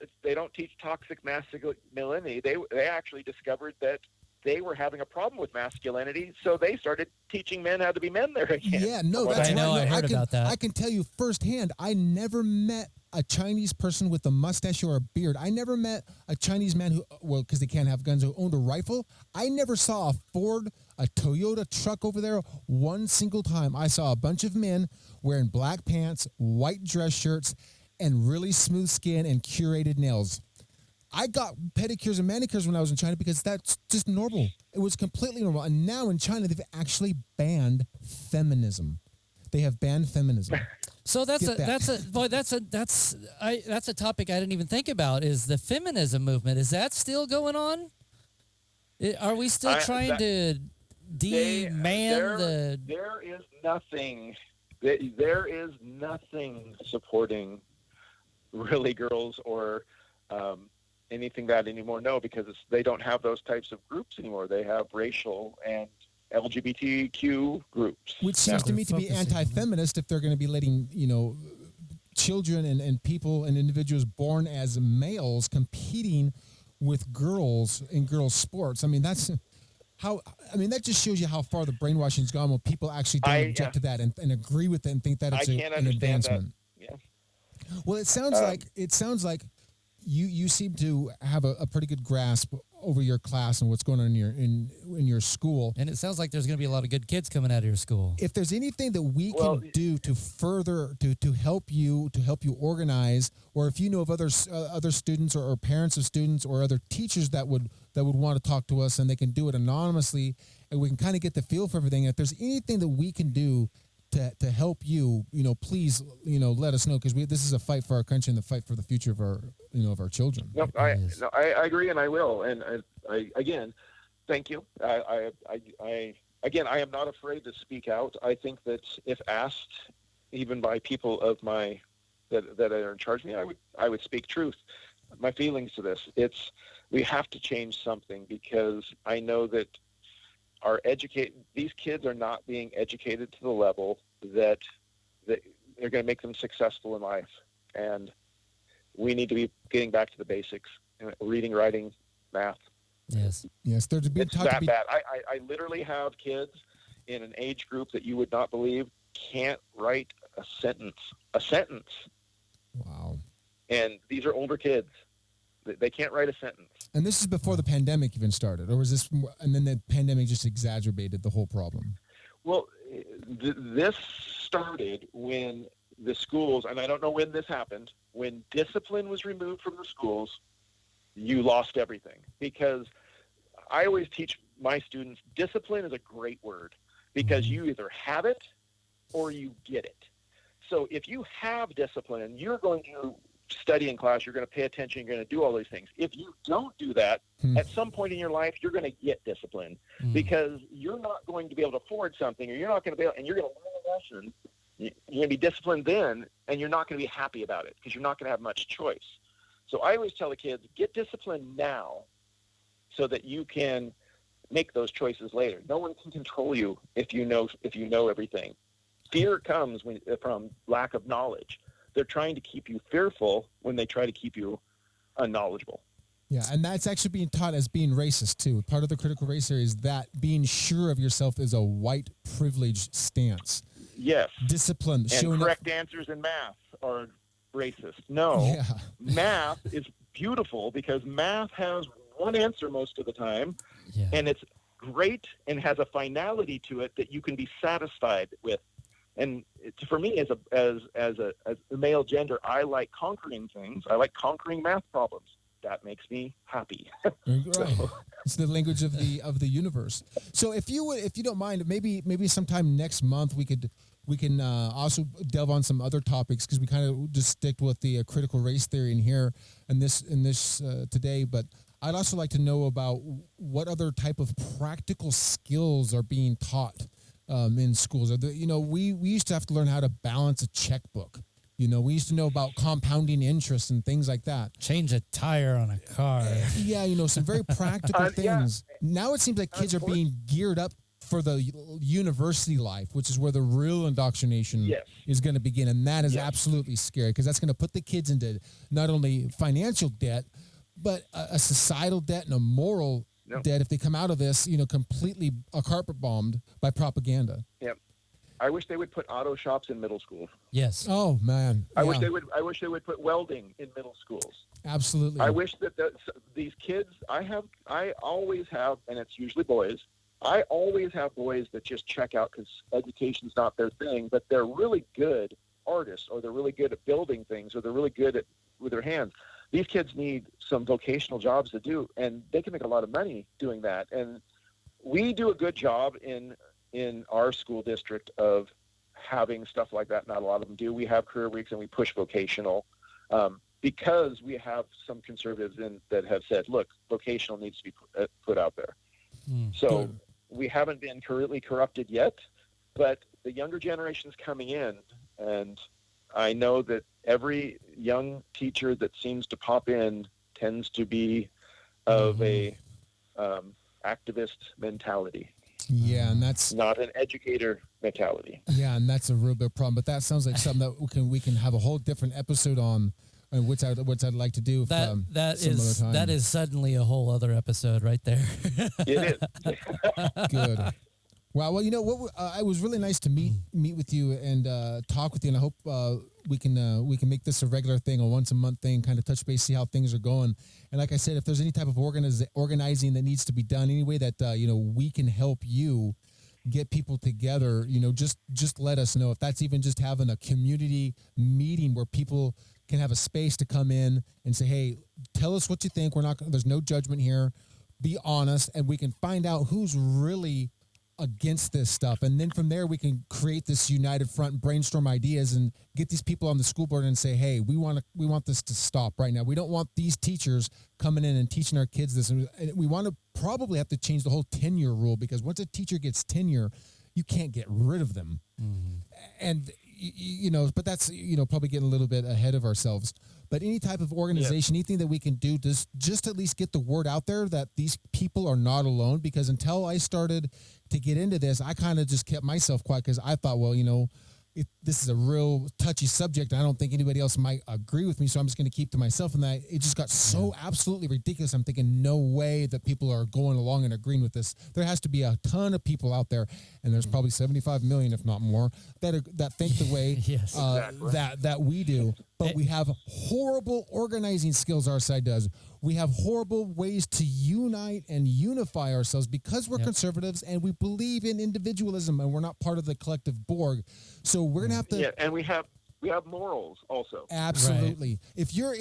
S2: toxic masculinity. They actually discovered that they were having a problem with masculinity, so they started teaching men how to be men there again.
S3: Yeah, no, that's
S1: I know. I heard about that.
S3: I can tell you firsthand, I never met a Chinese person with a mustache or a beard. I never met a Chinese man who, well, because they can't have guns, who owned a rifle. I never saw a Ford, a Toyota truck over there one single time. I saw a bunch of men wearing black pants, white dress shirts, and really smooth skin and curated nails. I got pedicures and manicures when I was in China because that's just normal. It was completely normal. And now in China, they've actually banned feminism. They have banned feminism.
S1: So that's a topic I didn't even think about. Is the feminism movement, is that still going on? Are we still trying to demand the?
S2: There is nothing. There is nothing supporting really girls or anything that anymore. No, because they don't have those types of groups anymore. They have racial and LGBTQ groups.
S3: Which seems to me to be anti-feminist if they're going to be letting, children and people and individuals born as males competing with girls in girls' sports. I mean, that just shows you how far the brainwashing's gone when people actually don't object to that and agree with it and think that it's an advancement.
S2: That. Yeah.
S3: Well, it sounds like you seem to have a pretty good grasp over your class and what's going on in your school.
S1: And it sounds like there's going to be a lot of good kids coming out of your school.
S3: If there's anything that we can do to further to help you organize, or if you know of other students or parents of students or other teachers that would want to talk to us and they can do it anonymously and we can kind of get the feel for everything. If there's anything that we can do to help you, please, let us know, because this is a fight for our country and the fight for the future of our children.
S2: No, I agree, and I will. And I again, thank you. I am not afraid to speak out. I think that if asked, even by people of that are in charge of me, I would speak truth. My feelings to this. We have to change something, because I know that these kids are not being educated to the level that they're going to make them successful in life. And we need to be getting back to the basics: reading, writing, math.
S3: Yes. There's a big
S2: it's that bad. I literally have kids in an age group that you would not believe can't write a sentence.
S3: Wow.
S2: And these are older kids. They can't write a sentence.
S3: And this is before the pandemic even started, or was this? And then the pandemic just exacerbated the whole problem.
S2: Well, this started when the schools, and I don't know when this happened, when discipline was removed from the schools, you lost everything. Because I always teach my students, discipline is a great word, because you either have it or you get it. So if you have discipline, you're going to study in class, you're going to pay attention, you're going to do all these things. If you don't do that, at some point in your life, you're going to get discipline, because you're not going to be able to afford something, or you're not going to be able, and you're going to learn a lesson. You're going to be disciplined then, and you're not going to be happy about it, because you're not going to have much choice. So I always tell the kids, get disciplined now so that you can make those choices later. No one can control you if you know everything. Fear comes from lack of knowledge. They're trying to keep you fearful when they try to keep you unknowledgeable.
S3: Yeah, and that's actually being taught as being racist, too. Part of the critical race theory is that being sure of yourself is a white privileged stance.
S2: Yes.
S3: Discipline.
S2: And correct answers in math are racist. No. Yeah. Math is beautiful, because math has one answer most of the time, and it's great and has a finality to it that you can be satisfied with. And for me, as a male gender, I like conquering things. I like conquering math problems. That makes me happy.
S3: Right. So. It's the language of the universe. So if you don't mind, maybe sometime next month we could We can also delve on some other topics because we kind of just stick with the critical race theory in here and this today. But I'd also like to know about what other type of practical skills are being taught in schools. We used to have to learn how to balance a checkbook. We used to know about compounding interest and things like that.
S1: Change a tire on a car.
S3: Yeah, some very practical things. Yeah. Now it seems like kids are being geared up for the university life, which is where the real indoctrination is going to begin. And that is absolutely scary because that's going to put the kids into not only financial debt, but a societal debt and a moral debt if they come out of this, completely carpet bombed by propaganda.
S2: Yep. I wish they would put auto shops in middle school.
S1: Yes.
S3: Oh man.
S2: I wish they would put welding in middle schools.
S3: Absolutely.
S2: I wish that these kids I always have, and it's usually boys. I always have boys that just check out because education's not their thing, but they're really good artists, or they're really good at building things, or they're really good with their hands. These kids need some vocational jobs to do, and they can make a lot of money doing that. And we do a good job in our school district of having stuff like that. Not a lot of them do. We have career weeks and we push vocational because we have some conservatives that have said, look, vocational needs to be put out there. So we haven't been completely corrupted yet, but the younger generation's coming in, and I know that every young teacher that seems to pop in tends to be of a activist mentality.
S3: Yeah, and that's
S2: not an educator mentality.
S3: Yeah, and that's a real big problem. But that sounds like something that we can have a whole different episode on, which I'd like to do.
S1: That is suddenly a whole other episode right there.
S2: It is.
S3: Good. Wow. Well, it was really nice to meet with you and talk with you, and I hope we can make this a regular thing, a once a month thing, kind of touch base, see how things are going. And like I said, if there's any type of organizing that needs to be done, any way that we can help you get people together, just let us know. If that's even just having a community meeting where people can have a space to come in and say, hey, tell us what you think. There's no judgment here. Be honest, and we can find out who's really against this stuff, and then from there we can create this united front, brainstorm ideas, and get these people on the school board and say, hey, we want this to stop right now. We don't want these teachers coming in and teaching our kids this, and we want to probably have to change the whole tenure rule, because once a teacher gets tenure, you can't get rid of them. And but that's probably getting a little bit ahead of ourselves. But any type of organization, anything that we can do to just at least get the word out there that these people are not alone. Because until I started to get into this, I kind of just kept myself quiet because I thought, well, this is a real touchy subject. I don't think anybody else might agree with me, so I'm just going to keep to myself. And it just got so absolutely ridiculous. I'm thinking, no way that people are going along and agreeing with this. There has to be a ton of people out there, and there's probably 75 million, if not more, that think the way that we do. But we have horrible organizing skills our side does. We have horrible ways to unite and unify ourselves because we're conservatives and we believe in individualism and we're not part of the collective Borg. So we're gonna have to.
S2: Yeah, and we have morals also.
S3: Absolutely. Right.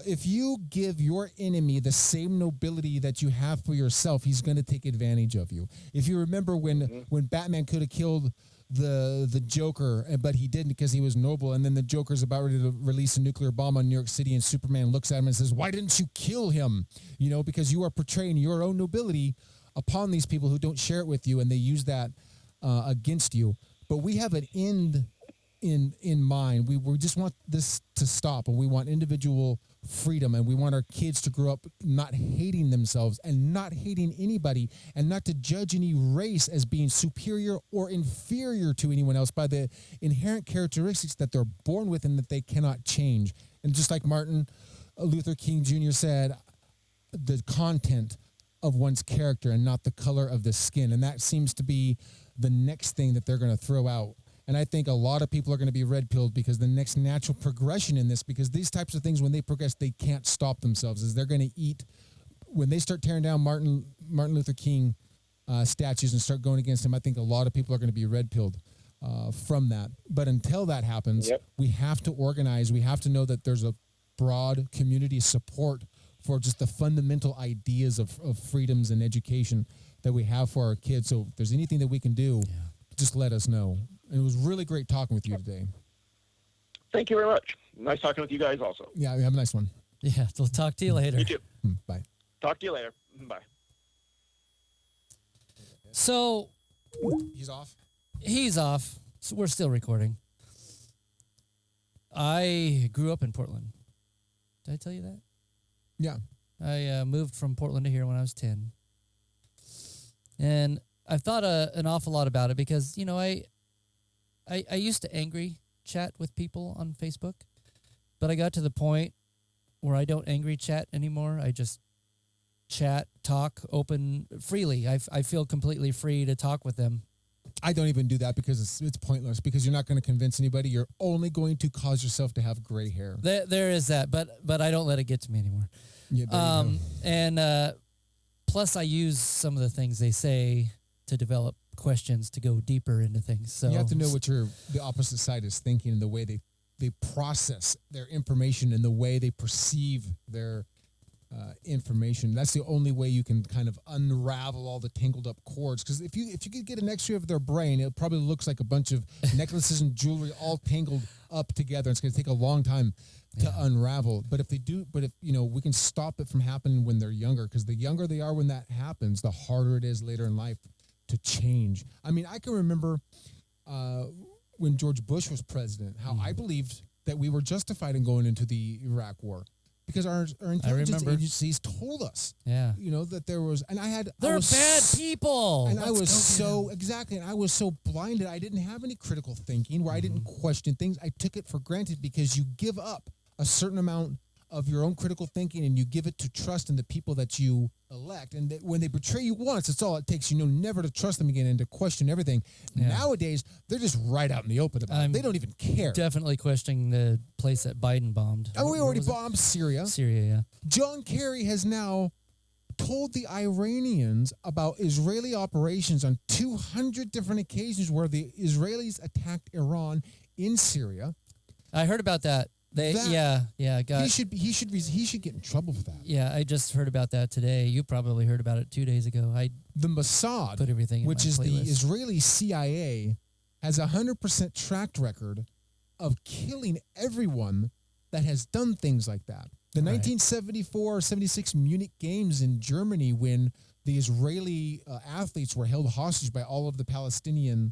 S3: If you give your enemy the same nobility that you have for yourself, he's going to take advantage of you. If you remember when Batman could have killed the Joker, but he didn't because he was noble, and then the Joker's about ready to release a nuclear bomb on New York City, and Superman looks at him and says, why didn't you kill him? Because you are portraying your own nobility upon these people who don't share it with you, and they use that against you. But we have an end in mind. We just want this to stop, and we want individual freedom, and we want our kids to grow up not hating themselves and not hating anybody, and not to judge any race as being superior or inferior to anyone else by the inherent characteristics that they're born with and that they cannot change. And just like Martin Luther King Jr. said, the content of one's character and not the color of the skin. And that seems to be the next thing that they're going to throw out. And I think a lot of people are going to be red-pilled because the next natural progression in this, because these types of things, when they progress, they can't stop themselves, is they're going to eat. When they start tearing down Martin Luther King statues and start going against him, I think a lot of people are going to be red-pilled from that. But until that happens, we have to organize. We have to know that there's a broad community support for just the fundamental ideas of freedoms and education that we have for our kids. So if there's anything that we can do, just let us know. And it was really great talking with you today.
S2: Thank you very much. Nice talking with you guys also.
S3: Yeah, have a nice one.
S1: Yeah, we'll talk to you later.
S2: You too.
S3: Bye.
S2: Talk to you later. Bye.
S1: So
S3: He's off?
S1: he's off. So we're still recording. I grew up in Portland. Did I tell you that?
S3: Yeah.
S1: I moved from Portland to here when I was 10. And I've thought an awful lot about it because, you know, I used to angry chat with people on Facebook, but I got to the point where I don't angry chat anymore. I just chat, talk, open freely. I feel completely free to talk with them.
S3: I don't even do that because it's pointless, because you're not going to convince anybody. You're only going to cause yourself to have gray hair.
S1: There is that, but I don't let it get to me anymore.
S3: Yeah, there you go.
S1: And plus I use some of the things they say to develop questions to go deeper into things. So
S3: You have to know what the opposite side is thinking, and the way they process their information and the way they perceive their information. That's the only way you can kind of unravel all the tangled up cords. Because if you could get an X-ray of their brain, it probably looks like a bunch of necklaces and jewelry all tangled up together. It's going to take a long time to unravel. But if we can stop it from happening when they're younger, because the younger they are when that happens, the harder it is later in life to change. I mean, I can remember when George Bush was president, how I believed that we were justified in going into the Iraq War. Because our intelligence agencies told us, that there was, and
S1: they're bad people,
S3: and I was so blinded. I didn't have any critical thinking where I didn't question things. I took it for granted because you give up a certain amount of your own critical thinking and you give it to trust in the people that you elect. And when they betray you once, it's all it takes. Never to trust them again and to question everything. Yeah. Nowadays, they're just right out in the open about it. They don't even care.
S1: Definitely questioning the place that Biden bombed.
S3: Oh, we already bombed Syria.
S1: Syria, yeah.
S3: John Kerry has now told the Iranians about Israeli operations on 200 different occasions where the Israelis attacked Iran in Syria.
S1: I heard about that.
S3: He should get in trouble for that.
S1: Yeah, I just heard about that today. You probably heard about it 2 days ago.
S3: The Mossad,
S1: put everything,
S3: which is the Israeli CIA, has a 100% track record of killing everyone that has done things like that. The 1974-76 Munich Games in Germany, when the Israeli athletes were held hostage by all of the Palestinian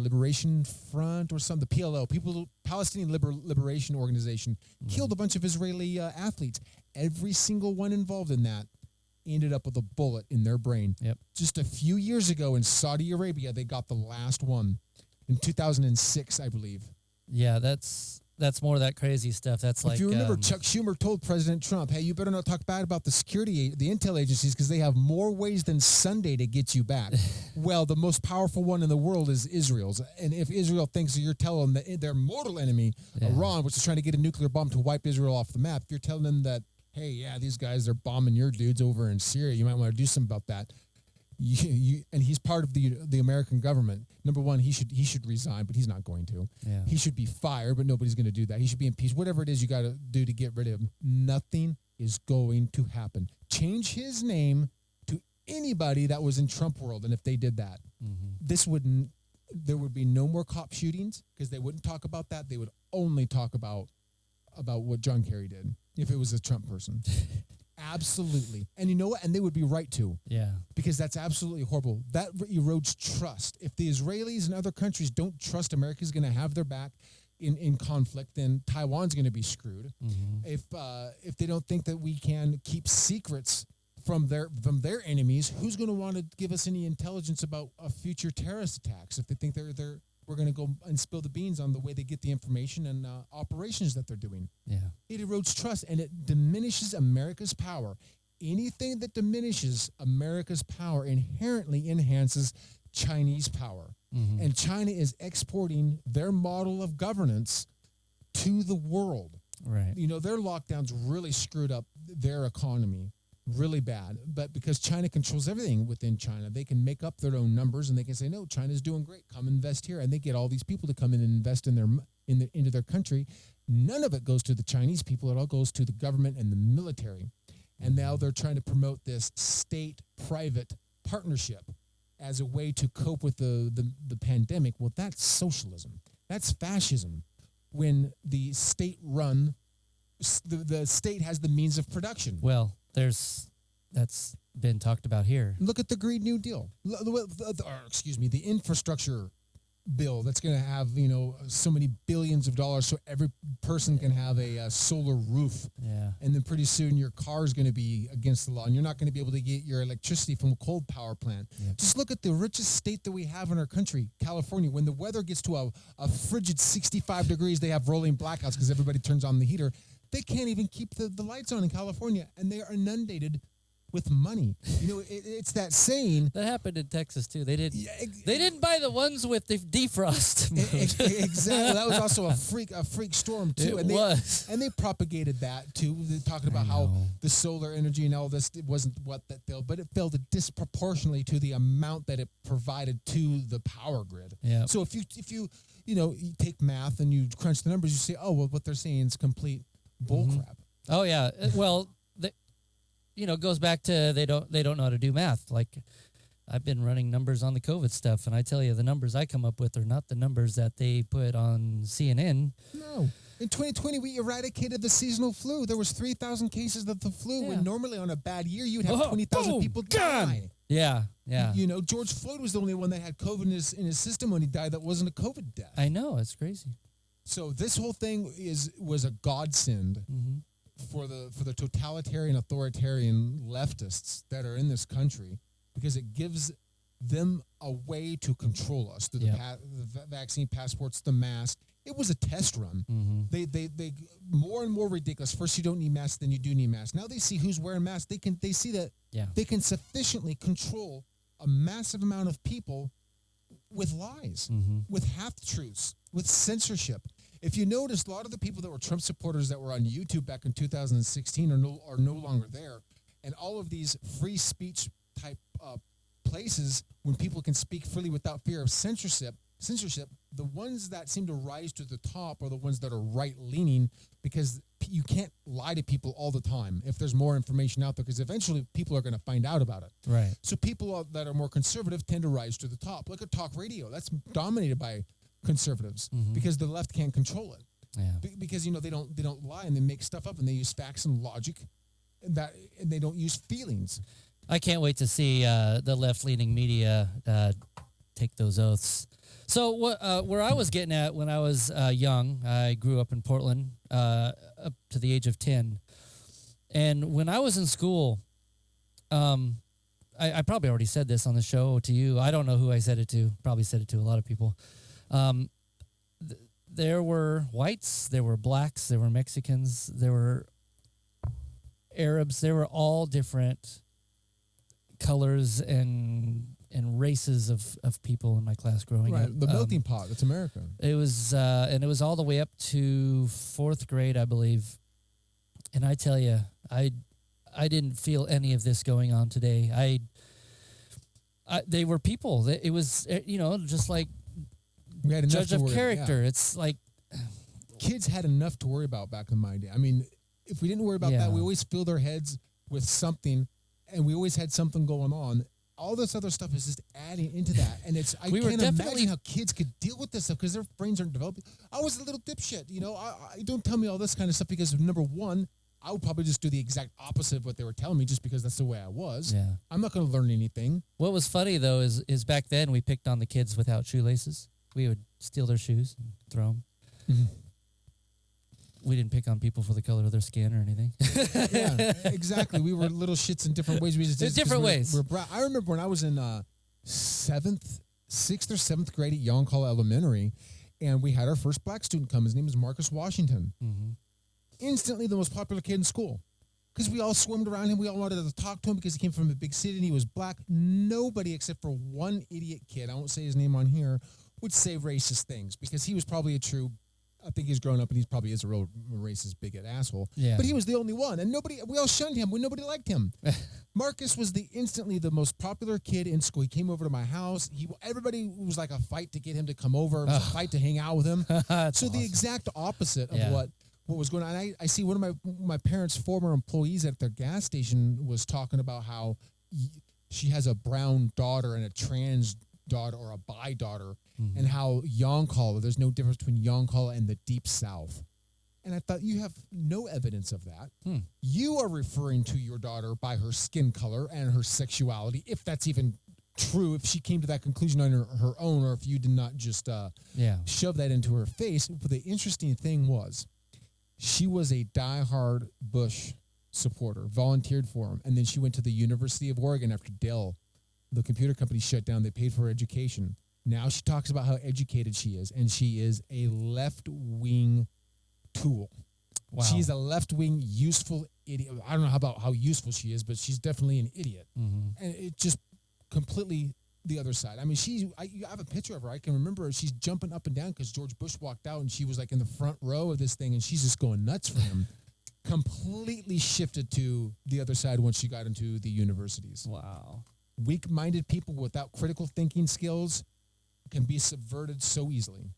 S3: Liberation Front or something, the PLO, Palestinian Liberation Organization, killed a bunch of Israeli athletes. Every single one involved in that ended up with a bullet in their brain.
S1: Yep.
S3: Just a few years ago in Saudi Arabia, they got the last one in 2006, I believe.
S1: Yeah, that's more of that crazy stuff. That's like,
S3: if you remember, Chuck Schumer told President Trump, hey, you better not talk bad about the intel agencies, because they have more ways than Sunday to get you back. Well, the most powerful one in the world is Israel's. And if Israel thinks that you're telling them that their mortal enemy, Iran, which is trying to get a nuclear bomb to wipe Israel off the map, if you're telling them that, hey, yeah, these guys are bombing your dudes over in Syria, you might want to do something about that. And he's part of the American government. Number one, he should resign, but he's not going to.
S1: Yeah.
S3: He should be fired, but nobody's going to do that. He should be impeached. Whatever it is you got to do to get rid of him, nothing is going to happen. Change his name to anybody that was in Trump world, and if they did that, there would be no more cop shootings, because they wouldn't talk about that. They would only talk about what John Kerry did if it was a Trump person. Absolutely. And you know what? And they would be right to.
S1: Yeah.
S3: Because that's absolutely horrible. That erodes trust. If the Israelis and other countries don't trust America's going to have their back in conflict, then Taiwan's going to be screwed. If they don't think that we can keep secrets from their enemies, who's going to want to give us any intelligence about future terrorist attacks if they think we're going to go and spill the beans on the way they get the information and operations that they're doing?
S1: Yeah.
S3: It erodes trust, and it diminishes America's power. Anything that diminishes America's power inherently enhances Chinese power. And China is exporting their model of governance to the world.
S1: Right.
S3: Their lockdowns really screwed up their economy really bad. But because China controls everything within China, they can make up their own numbers, and they can say, no, China's doing great. Come invest here. And they get all these people to come in and invest into their country. None of it goes to the Chinese people. It all goes to the government and the military. And now they're trying to promote this state-private partnership. as a way to cope with the pandemic. Well, that's socialism. That's fascism. When the state the state has the means of production.
S1: Well, that's been talked about here.
S3: Look at the Green New Deal. The infrastructure bill that's going to have, so many billions of dollars so every person can have a solar roof.
S1: Yeah.
S3: And then pretty soon your car is going to be against the law and you're not going to be able to get your electricity from a coal power plant.
S1: Yep.
S3: Just look at the richest state that we have in our country, California. When the weather gets to a frigid 65 degrees, they have rolling blackouts because everybody turns on the heater. They can't even keep the lights on in California, and they are inundated with money. It's that saying
S1: that happened in Texas too. They didn't buy the ones with the defrost.
S3: Exactly. That was also a freak storm too.
S1: It was.
S3: And they propagated that too. They're talking about how the solar energy and all this, it wasn't what that failed, but it failed disproportionately to the amount that it provided to the power grid.
S1: Yeah.
S3: So if you you take math and you crunch the numbers, you say, oh well, what they're saying is complete bullcrap.
S1: Oh yeah. Well, it goes back to they don't know how to do math. Like I've been running numbers on the COVID stuff, and I tell you, the numbers I come up with are not the numbers that they put on CNN.
S3: No. In 2020, we eradicated the seasonal flu. There was 3,000 cases of the flu, when normally on a bad year, you'd have 20,000 people die.
S1: Yeah.
S3: George Floyd was the only one that had COVID in his system when he died that wasn't a COVID death.
S1: I know. It's crazy.
S3: So this whole thing was a godsend for the totalitarian, authoritarian leftists that are in this country, because it gives them a way to control us through the vaccine passports, the mask. It was a test run. They more and more ridiculous. First, you don't need masks, then you do need masks. Now they see who's wearing masks. They see that they can sufficiently control a massive amount of people with lies, with half-truths, with censorship. If you notice, a lot of the people that were Trump supporters that were on YouTube back in 2016 are no longer there. And all of these free speech type places, when people can speak freely without fear of censorship, the ones that seem to rise to the top are the ones that are right-leaning, because you can't lie to people all the time if there's more information out there, because eventually people are going to find out about it.
S1: Right.
S3: So people that are more conservative tend to rise to the top. Look at talk radio. That's dominated by conservatives because the left can't control it.
S1: Yeah.
S3: Because they don't lie, and they make stuff up, and they use facts and logic, and they don't use feelings.
S1: I can't wait to see the left-leaning media take those oaths. So where I was getting at when I was young, I grew up in Portland up to the age of 10. And when I was in school, I probably already said this on the show to you. I don't know who I said it to. Probably said it to a lot of people. There were whites, there were blacks, there were Mexicans, there were Arabs. There were all different colors and races of people in my class growing up.
S3: The melting pot. It's America.
S1: It was, and it was all the way up to 4th grade, I believe. And I tell you, I didn't feel any of this going on today. They were people. It was, just like
S3: we had
S1: judge of character. It's like
S3: kids had enough to worry about back in my day. I mean, if we didn't worry about that, we always filled our heads with something, and we always had something going on. All this other stuff is just adding into that, and I can't imagine how kids could deal with this stuff because their brains aren't developing. I was a little dipshit, I don't tell me all this kind of stuff because, number one, I would probably just do the exact opposite of what they were telling me just because that's the way I was.
S1: Yeah.
S3: I'm not going to learn anything.
S1: What was funny, though, is back then we picked on the kids without shoelaces. We would steal their shoes and throw them. Mm-hmm. We didn't pick on people for the color of their skin or anything.
S3: Yeah, exactly. We were little shits in different ways.
S1: In different ways.
S3: I remember when I was in 6th or 7th grade at Yoncalla Elementary, and we had our first black student come. His name is Marcus Washington. Mm-hmm. Instantly the most popular kid in school because we all swarmed around him. We all wanted to talk to him because he came from a big city and he was black. Nobody except for one idiot kid, I won't say his name on here, would say racist things because he was probably I think he's grown up and he probably is a real racist, bigot asshole. Yeah. But he was the only one. And we all shunned him when nobody liked him. Marcus was instantly the most popular kid in school. He came over to my house. Everybody was like a fight to get him to come over. It was a fight to hang out with him. So awesome. The exact opposite of what was going on. I see one of my parents' former employees at their gas station was talking about how she has a brown daughter and a trans daughter or a bi daughter, and how Yonkala, there's no difference between Yonkala and the Deep South. And I thought, you have no evidence of that. You are referring to your daughter by her skin color and her sexuality, if that's even true, if she came to that conclusion on her own, or if you did not just shove that into her face. But the interesting thing was, she was a diehard Bush supporter, volunteered for him, and then she went to the University of Oregon after Dell, the computer company, shut down. They paid for her education. Now she talks about how educated she is, and she is a left-wing tool. Wow. She's a left-wing useful idiot. I don't know about how useful she is, but she's definitely an idiot. And it just completely the other side. I mean, I have a picture of her. I can remember her. She's jumping up and down because George Bush walked out, and she was like in the front row of this thing, and she's just going nuts for him. Completely shifted to the other side once she got into the universities.
S1: Wow.
S3: Weak-minded people without critical thinking skills can be subverted so easily.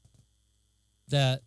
S1: That